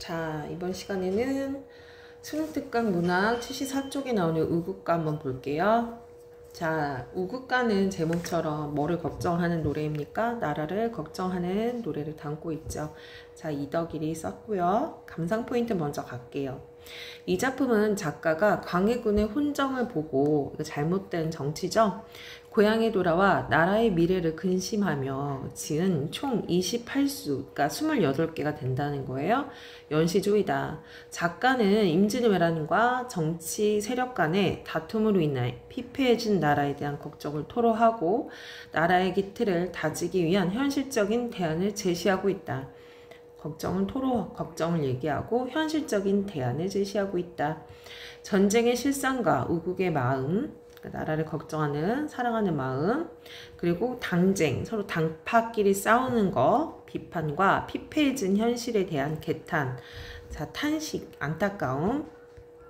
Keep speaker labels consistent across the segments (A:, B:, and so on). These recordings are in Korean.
A: 자, 이번 시간에는 수능특강 문학 74쪽에 나오는 우국가 한번 볼게요. 자, 우국가는 제목처럼 뭐를 걱정하는 노래입니까? 나라를 걱정하는 노래를 담고 있죠. 자, 이덕일이 썼고요. 감상 포인트 먼저 갈게요. 이 작품은 작가가 광해군의 혼정을 보고, 이거 잘못된 정치죠? 고향에 돌아와 나라의 미래를 근심하며 지은 총 28수, 그러니까 28개가 된다는 거예요. 연시조이다. 작가는 임진왜란과 정치 세력 간의 다툼으로 인해 피폐해진 나라에 대한 걱정을 토로하고 나라의 기틀을 다지기 위한 현실적인 대안을 제시하고 있다. 걱정을 얘기하고 현실적인 대안을 제시하고 있다. 전쟁의 실상과 우국의 마음, 나라를 걱정하는 사랑하는 마음, 그리고 당쟁, 서로 당파끼리 싸우는 거, 비판과 피폐해진 현실에 대한 개탄, 자, 탄식, 안타까움,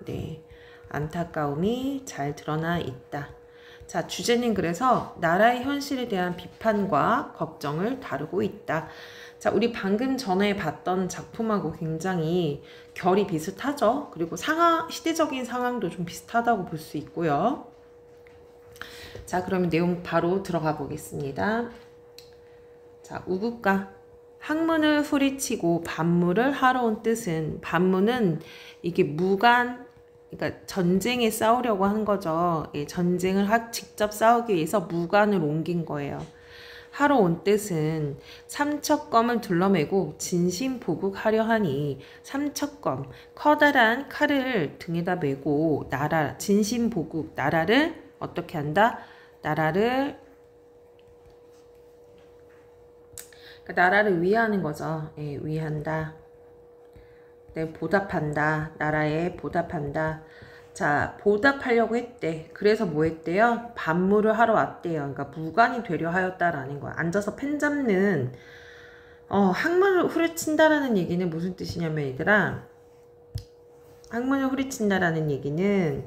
A: 네, 안타까움이 잘 드러나 있다. 자, 주제는 그래서 나라의 현실에 대한 비판과 걱정을 다루고 있다. 자, 우리 방금 전에 봤던 작품하고 굉장히 결이 비슷하죠. 그리고 시대적인 상황도 좀 비슷하다고 볼 수 있고요. 자, 그러면 내용 바로 들어가 보겠습니다. 자, 우국가. 학문을 후리치고 반무를 하러 온 뜻은, 반무는 이게 그러니까 전쟁에 싸우려고 한 거죠. 예, 전쟁을 직접 싸우기 위해서 무관을 옮긴 거예요. 하러 온 뜻은 삼척검을 둘러매고 진심보국하려 하니, 삼척검, 커다란 칼을 등에다 메고 진심보국, 나라를 어떻게 한다? 나라를 위하는 거죠. 예, 위한다. 네, 보답한다. 나라에 보답한다. 자, 보답하려고 했대. 그래서 뭐 했대요? 반무를 하러 왔대요. 그러니까 무관이 되려 하였다라는 거야. 앉아서 펜 잡는, 학문을 후려친다라는 얘기는 무슨 뜻이냐면, 얘들아, 학문을 후려친다라는 얘기는,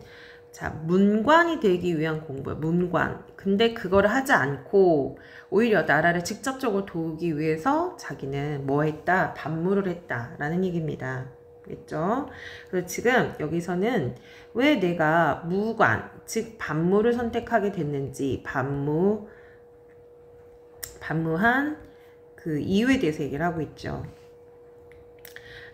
A: 자, 문관이 되기 위한 공부야. 문관. 근데 그거를 하지 않고 오히려 나라를 직접적으로 도우기 위해서 자기는 뭐 했다? 반무를 했다라는 얘기입니다. 됐죠? 그래서 지금 여기서는 왜 내가 무관, 즉 반무를 선택하게 됐는지, 반무한 그 이유에 대해서 얘기를 하고 있죠.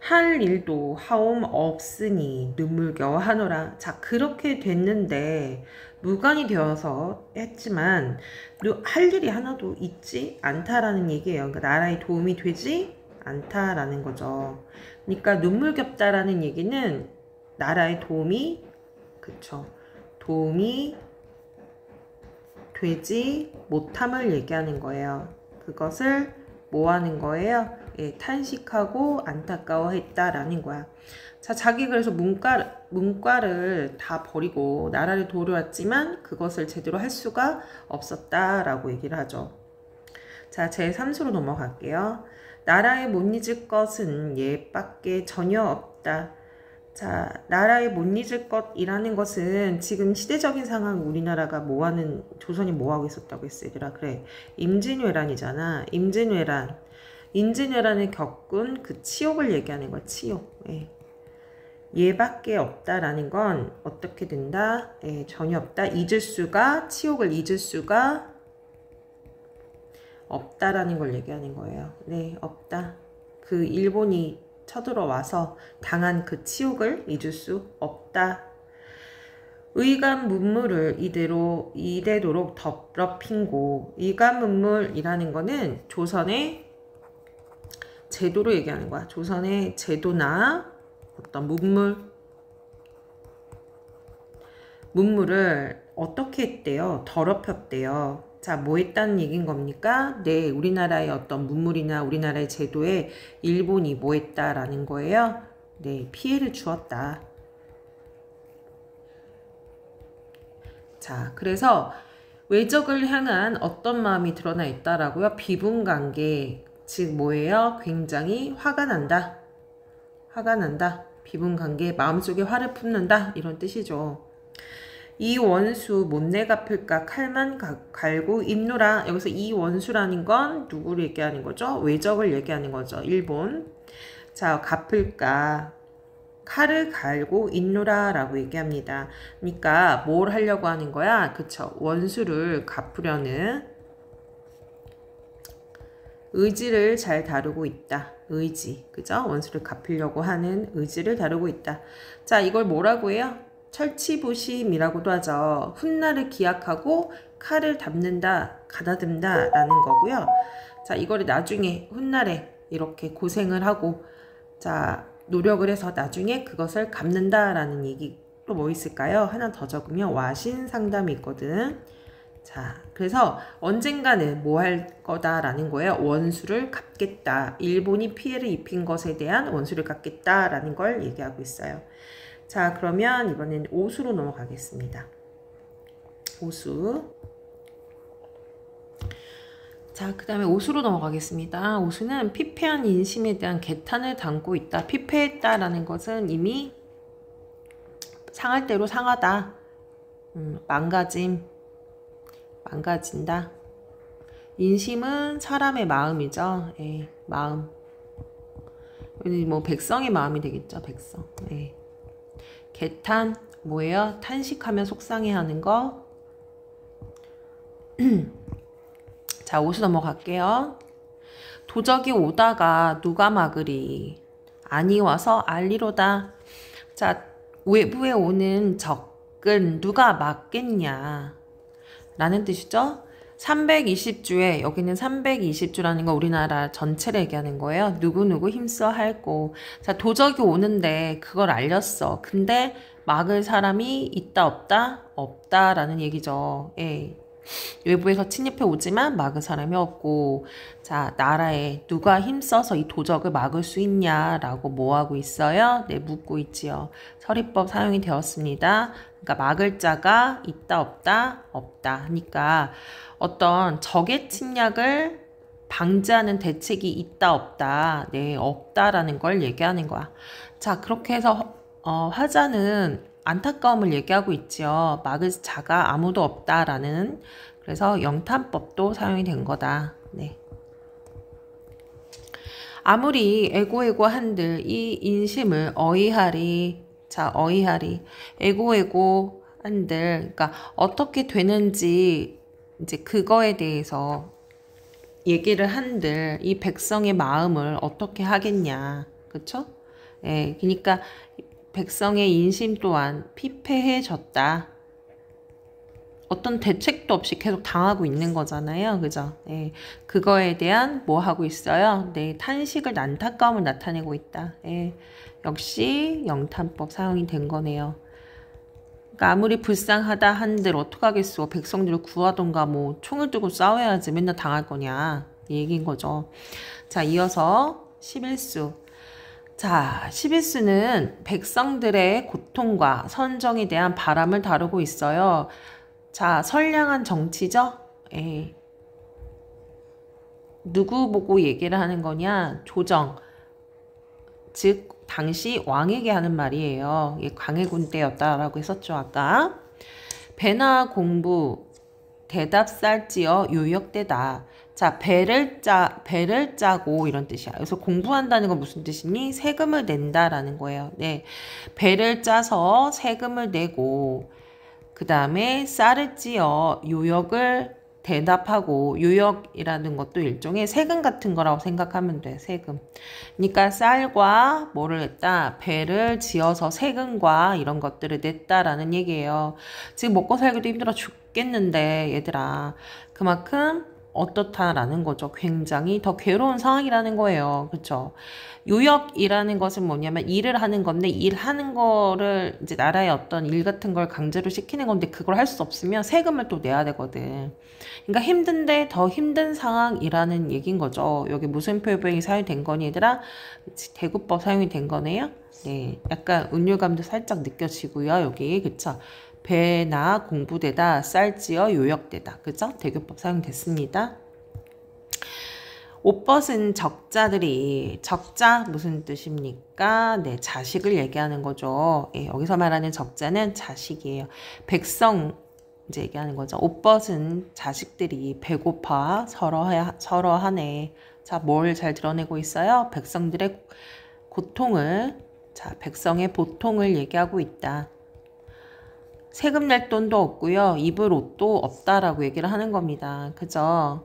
A: 할 일도 하옴 없으니 눈물겨워 하노라. 자, 그렇게 됐는데 무관이 되어서 했지만 할 일이 하나도 있지 않다라는 얘기예요. 그러니까 나라에 도움이 되지 않다라는 거죠. 그러니까 눈물겹다라는 얘기는 나라에 도움이 되지 못함을 얘기하는 거예요. 그것을 뭐 하는 거예요? 예, 탄식하고 안타까워했다라는 거야. 자, 자기 그래서 문과를 다 버리고 나라를 도우려왔지만 그것을 제대로 할 수가 없었다라고 얘기를 하죠. 자, 제3수로 넘어갈게요. 나라에 못 잊을 것은 얘밖에 전혀 없다. 자, 나라에 못 잊을 것이라는 것은 지금 시대적인 상황, 우리나라가 조선이 뭐하고 있었다고 했어, 얘들아. 그래, 임진왜란이잖아. 임진왜란을 겪은 그 치욕을 얘기하는 거야, 치욕. 예. 얘밖에 없다라는 건 어떻게 된다? 예, 전혀 없다. 치욕을 잊을 수가 없다라는 걸 얘기하는 거예요. 네, 없다. 그 일본이 쳐들어와서 당한 그 치욕을 잊을 수 없다. 의간 문물을 이대도록 더럽힌고, 의간 문물이라는 거는 조선의 제도로 얘기하는 거야. 조선의 제도나 어떤 문물을 어떻게 했대요? 더럽혔대요. 자, 뭐 했다는 얘기인 겁니까? 네, 우리나라의 어떤 문물이나 우리나라의 제도에 일본이 뭐 했다라는 거예요? 네, 피해를 주었다. 자, 그래서 외적을 향한 어떤 마음이 드러나 있다라고요? 비분관계, 즉 뭐예요? 굉장히 화가 난다. 비분관계, 마음속에 화를 품는다. 이런 뜻이죠. 이 원수 못내 갚을까 칼만 갈고 입노라. 여기서 이 원수라는 건 누구를 얘기하는 거죠? 외적을 얘기하는 거죠. 일본. 자, 갚을까? 칼을 갈고 있노라 라고 얘기합니다. 그러니까 뭘 하려고 하는 거야? 그쵸? 원수를 갚으려는 의지를 잘 다루고 있다. 의지. 그죠? 원수를 갚으려고 하는 의지를 다루고 있다. 자, 이걸 뭐라고 해요? 철치부심이라고도 하죠. 훗날을 기약하고 칼을 담는다, 가다듬다 라는 거고요. 자, 이거를 나중에 훗날에 이렇게 고생을 하고 자, 노력을 해서 나중에 그것을 갚는다 라는 얘기 또 뭐 있을까요? 하나 더 적으면 와신상담이 있거든. 자, 그래서 언젠가는 뭐 할 거다라는 거예요. 원수를 갚겠다. 일본이 피해를 입힌 것에 대한 원수를 갚겠다라는 걸 얘기하고 있어요. 자, 그러면 이번엔 오수로 넘어가겠습니다. 오수. 자, 그 다음에 오수로 넘어가겠습니다. 오수는 피폐한 인심에 대한 개탄을 담고 있다. 피폐했다라는 것은 이미 상할 대로 상하다. 망가진다. 인심은 사람의 마음이죠. 예, 마음. 여기 뭐 백성의 마음이 되겠죠. 백성. 예. 개탄 뭐예요? 탄식하며 속상해하는 거. 자, 오수 넘어갈게요. 도적이 오다가 누가 막으리. 아니 와서 알리로다. 자, 외부에 오는 적은 누가 막겠냐 라는 뜻이죠. 320주에 여기는 320주라는 거 우리나라 전체를 얘기하는 거예요. 누구누구 힘써 할고. 자, 도적이 오는데 그걸 알렸어. 근데 막을 사람이 있다 없다? 없다라는 얘기죠. 예. 외부에서 침입해 오지만 막을 사람이 없고. 자, 나라에 누가 힘써서 이 도적을 막을 수 있냐라고 뭐 하고 있어요? 네, 묻고 있지요. 서리법 사용이 되었습니다. 그러니까 막을 자가 있다 없다? 없다 하니까 어떤 적의 침략을 방지하는 대책이 있다 없다? 네, 없다라는 걸 얘기하는 거야. 자, 그렇게 해서 화자는 안타까움을 얘기하고 있지요. 막을 자가 아무도 없다라는. 그래서 영탄법도 사용이 된 거다. 네. 아무리 애고애고 한들 이 인심을 어이하리. 자, 어이하리. 애고애고 한들 그러니까 어떻게 되는지 이제 그거에 대해서 얘기를 한들 이 백성의 마음을 어떻게 하겠냐. 그쵸? 예, 그러니까 백성의 인심 또한 피폐해졌다. 어떤 대책도 없이 계속 당하고 있는 거잖아요. 그죠? 예, 그거에 대한 뭐 하고 있어요? 네, 탄식을, 안타까움을 나타내고 있다. 예, 역시 영탄법 사용이 된 거네요. 그러니까 아무리 불쌍하다 한들 어떡하겠어. 백성들을 구하던가 뭐 총을 들고 싸워야지 맨날 당할 거냐. 이 얘기인 거죠. 자, 이어서 11수. 자, 11수는 백성들의 고통과 선정에 대한 바람을 다루고 있어요. 자, 선량한 정치죠? 예. 누구 보고 얘기를 하는 거냐? 조정. 즉, 당시 왕에게 하는 말이에요. 광해군 때였다라고 했었죠, 아까. 배나 공부, 대답 쌀지어 요역되다. 자, 배를 짜고 이런 뜻이야. 그래서 공부한다는 건 무슨 뜻이니? 세금을 낸다라는 거예요. 네. 배를 짜서 세금을 내고, 그 다음에 쌀을 찌어 요역을 대답하고, 요역이라는 것도 일종의 세금 같은 거라고 생각하면 돼. 세금. 그러니까 쌀과 뭐를 냈다? 배를 지어서 세금과 이런 것들을 냈다라는 얘기예요. 지금 먹고 살기도 힘들어 죽겠는데 얘들아, 그만큼 어떻다라는 거죠. 굉장히 더 괴로운 상황이라는 거예요. 그렇죠? 요역이라는 것은 뭐냐면 일을 하는 건데, 일하는 거를 이제 나라의 어떤 일 같은 걸 강제로 시키는 건데, 그걸 할 수 없으면 세금을 또 내야 되거든. 그러니까 힘든데 더 힘든 상황이라는 얘기인 거죠. 여기 무슨 표현이 사용이 된 거니 얘들아? 대구법 사용이 된 거네요. 네, 약간 은율감도 살짝 느껴지고요. 여기 그쵸? 배나 공부되다, 쌀지어 요역되다. 그죠? 대교법 사용됐습니다. 옷벗은 적자들이, 적자 무슨 뜻입니까? 네, 자식을 얘기하는 거죠. 예, 여기서 말하는 적자는 자식이에요. 백성 이제 얘기하는 거죠. 옷벗은 자식들이 배고파 서러하네. 자, 뭘 잘 드러내고 있어요? 백성들의 고통을, 자, 백성의 보통을 얘기하고 있다. 세금 낼 돈도 없고요. 입을 옷도 없다라고 얘기를 하는 겁니다. 그죠?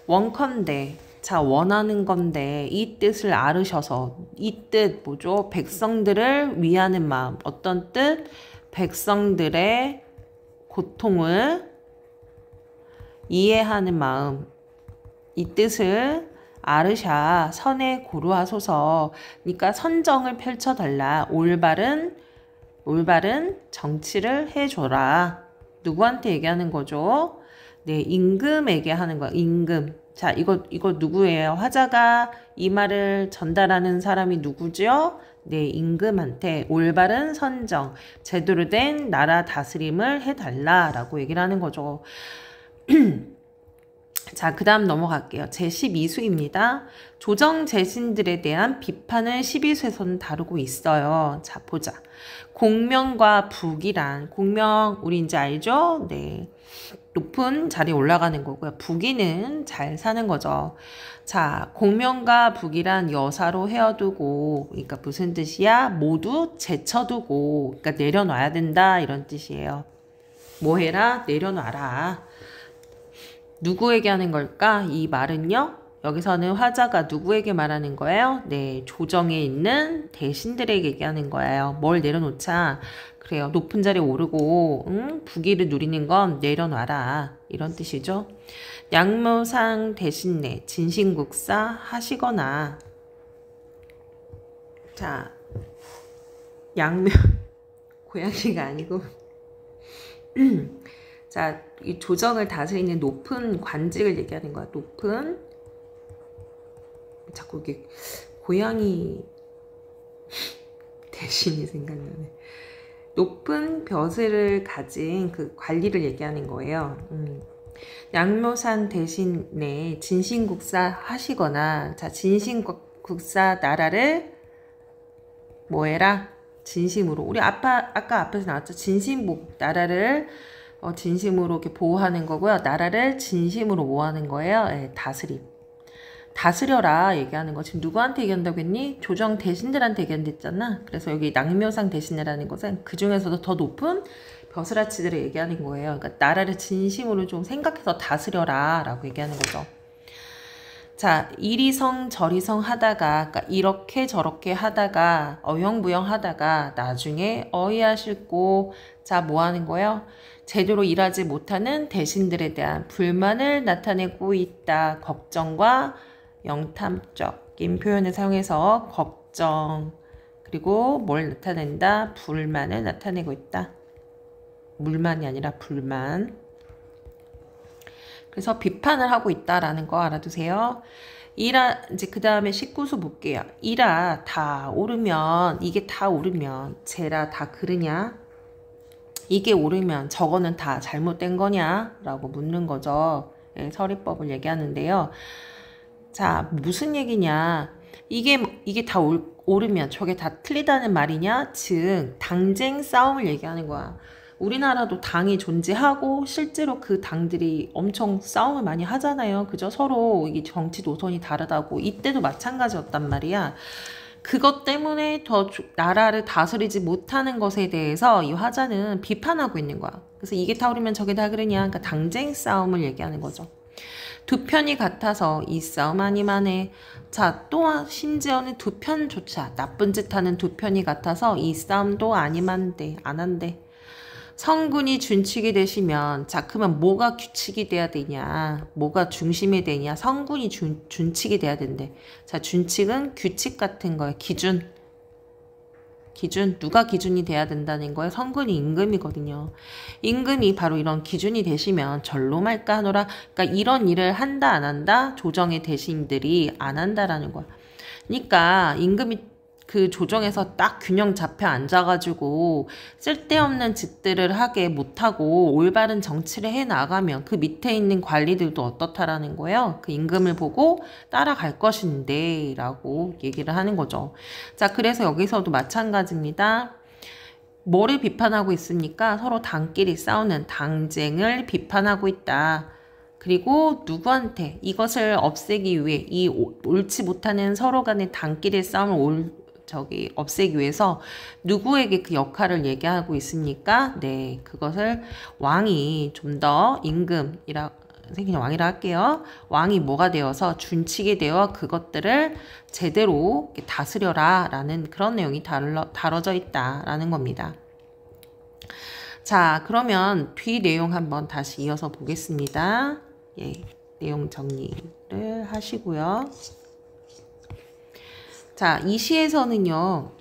A: 원컨대, 자, 원하는 건데 이 뜻을 알으셔서, 이 뜻 뭐죠? 백성들을 위하는 마음. 어떤 뜻? 백성들의 고통을 이해하는 마음. 이 뜻을 아르샤 선에 고루하소서. 그러니까 선정을 펼쳐달라. 올바른 정치를 해줘라. 누구한테 얘기하는 거죠? 네, 임금에게 하는 거야. 임금. 자, 이거 누구예요? 화자가 이 말을 전달하는 사람이 누구죠? 네, 임금한테 올바른 선정, 제대로 된 나라 다스림을 해달라라고 얘기를 하는 거죠. 자, 그 다음 넘어갈게요. 제12수입니다. 조정 재신들에 대한 비판을 12수에서는 다루고 있어요. 자, 보자. 공명과 북이란, 공명 우리 이제 알죠? 네, 높은 자리에 올라가는 거고요. 북이는 잘 사는 거죠. 자, 공명과 북이란 여사로 헤어두고, 그러니까 무슨 뜻이야? 모두 제쳐두고, 그러니까 내려놔야 된다 이런 뜻이에요. 뭐 해라? 내려놔라. 누구에게 하는 걸까? 이 말은요. 여기서는 화자가 누구에게 말하는 거예요? 네, 조정에 있는 대신들에게 얘기하는 거예요. 뭘 내려놓자? 그래요. 높은 자리에 오르고 부귀를 누리는 건 내려놔라. 이런 뜻이죠. 양묘상 대신내 진신국사 하시거나. 자, 양묘 고양이가 아니고 자, 이 조정을 다스리는 높은 관직을 얘기하는 거야. 높은, 자꾸 이게 고양이 대신이 생각나네. 높은 벼슬을 가진 그 관리를 얘기하는 거예요. 양묘산 대신에 진신국사 하시거나, 자, 진신국사 나라를 뭐해라? 진심으로. 우리 아까 앞에서 나왔죠. 진심복 나라를 진심으로 이렇게 보호하는 거고요. 나라를 진심으로 모하는 거예요. 네, 다스림. 다스려라 얘기하는 거. 지금 누구한테 얘기한다고 했니? 조정 대신들한테 얘기한댔잖아. 그래서 여기 낭묘상 대신이라는 것은 그 중에서도 더 높은 벼슬아치들을 얘기하는 거예요. 그러니까 나라를 진심으로 좀 생각해서 다스려라 라고 얘기하는 거죠. 자, 이리성 저리성 하다가, 그러니까 이렇게 저렇게 하다가, 어영부영 하다가 나중에 어이야 싫고, 자, 뭐 하는 거예요? 제대로 일하지 못하는 대신들에 대한 불만을 나타내고 있다. 걱정과 영탐적인 표현을 사용해서 걱정, 그리고 뭘 나타낸다? 불만을 나타내고 있다. 물만이 아니라 불만. 그래서 비판을 하고 있다라는 거 알아두세요. 이제 그 다음에 19수 볼게요. 이라 다 오르면, 이게 다 오르면, 쟤라 다 그르냐? 이게 오르면 저거는 다 잘못된 거냐? 라고 묻는 거죠. 네, 서리법을 얘기하는데요. 자, 무슨 얘기냐? 이게 다 오르면 저게 다 틀리다는 말이냐? 즉, 당쟁 싸움을 얘기하는 거야. 우리나라도 당이 존재하고 실제로 그 당들이 엄청 싸움을 많이 하잖아요. 그죠? 서로 이게 정치 노선이 다르다고. 이때도 마찬가지였단 말이야. 그것 때문에 더 나라를 다스리지 못하는 것에 대해서 이 화자는 비판하고 있는 거야. 그래서 이게 다 오르면 저게 다 그러냐. 그러니까 당쟁 싸움을 얘기하는 거죠. 두 편이 같아서 이 싸움 아니만해. 자, 또한 심지어는 두 편조차 나쁜 짓 하는 두 편이 같아서 이 싸움도 아니만돼. 안 한대. 성군이 준칙이 되시면, 자, 그러면 뭐가 규칙이 돼야 되냐? 뭐가 중심이 되냐? 성군이 준칙이 돼야 된대. 자, 준칙은 규칙 같은 거예요. 기준. 누가 기준이 돼야 된다는 거예요? 성군이 임금이거든요. 임금이 바로 이런 기준이 되시면 절로 말까 하노라. 그러니까 이런 일을 한다 안 한다? 조정의 대신들이 안 한다라는 거야. 그러니까 임금이 그 조정에서 딱 균형 잡혀 앉아가지고 쓸데없는 짓들을 하게 못하고 올바른 정치를 해나가면 그 밑에 있는 관리들도 어떻다라는 거예요. 그 임금을 보고 따라갈 것인데 라고 얘기를 하는 거죠. 자, 그래서 여기서도 마찬가지입니다. 뭐를 비판하고 있습니까? 서로 당끼리 싸우는 당쟁을 비판하고 있다. 그리고 누구한테 이것을 없애기 위해 이 옳지 못하는 서로 간의 단끼리 싸움을 없애기 위해서 누구에게 그 역할을 얘기하고 있습니까? 네, 그것을 왕이 좀 더 그냥 왕이라 할게요. 왕이 뭐가 되어서 준칙이 되어 그것들을 제대로 다스려라 라는 그런 내용이 다뤄져 있다라는 겁니다. 자, 그러면 뒤 내용 한번 다시 이어서 보겠습니다. 예, 내용 정리를 하시고요. 자, 이 시에서는요.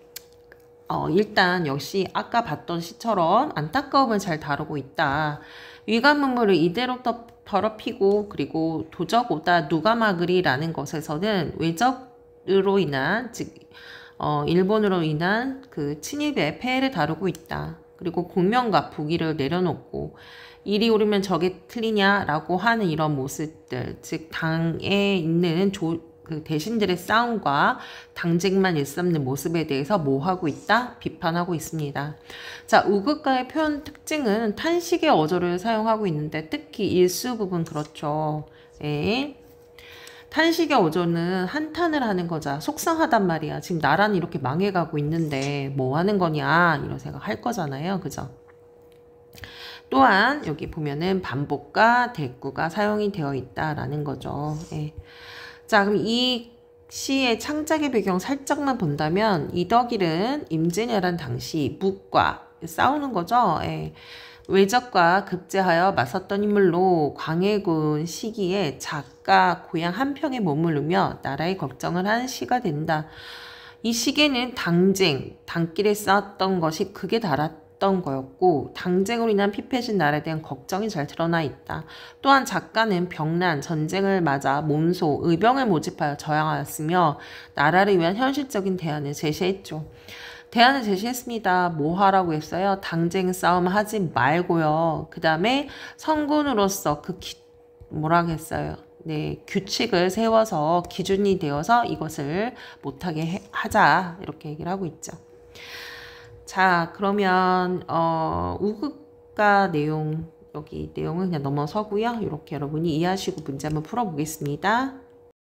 A: 일단 역시 아까 봤던 시처럼 안타까움을 잘 다루고 있다. 위관문물을 이대로 더럽히고 그리고 도적오다 누가 막으리라는 것에서는 외적으로 인한 즉 일본으로 인한 그 침입의 폐해를 다루고 있다. 그리고 공명과 부기를 내려놓고 이리 오르면 저게 틀리냐라고 하는 이런 모습들, 즉 당에 있는 그 대신들의 싸움과 당쟁만 일삼는 모습에 대해서 뭐 하고 있다? 비판하고 있습니다. 자, 우극가의 표현 특징은 탄식의 어조를 사용하고 있는데 특히 일수 부분 그렇죠. 예. 탄식의 어조는 한탄을 하는 거자. 속상하단 말이야. 지금 나라는 이렇게 망해가고 있는데 뭐 하는 거냐 이런 생각 할 거잖아요. 그죠? 또한 여기 보면은 반복과 대꾸가 사용이 되어 있다라는 거죠. 예. 자, 그럼 이 시의 창작의 배경 살짝만 본다면 이덕일은 임진왜란 당시 묵과 싸우는 거죠. 예. 외적과 급제하여 맞섰던 인물로 광해군 시기에 작가 고향 한평에 머무르며 나라의 걱정을 하는 시가 된다. 이 시기에는 당길에 쌓았던 것이 극에 달았던 거였고 당쟁으로 인한 피폐해진 나라에 대한 걱정이 잘 드러나 있다. 또한 작가는 병난, 전쟁을 맞아 몸소 의병을 모집하여 저항하였으며 나라를 위한 현실적인 대안을 제시했죠. 대안을 제시했습니다. 뭐 하라고 했어요? 당쟁 싸움 하지 말고요. 그 다음에 성군으로서 뭐라고 했어요? 네, 규칙을 세워서 기준이 되어서 이것을 못하게 하자. 이렇게 얘기를 하고 있죠. 자, 그러면 우극가 내용, 여기 내용은 그냥 넘어서고요. 이렇게 여러분이 이해하시고 문제 한번 풀어보겠습니다.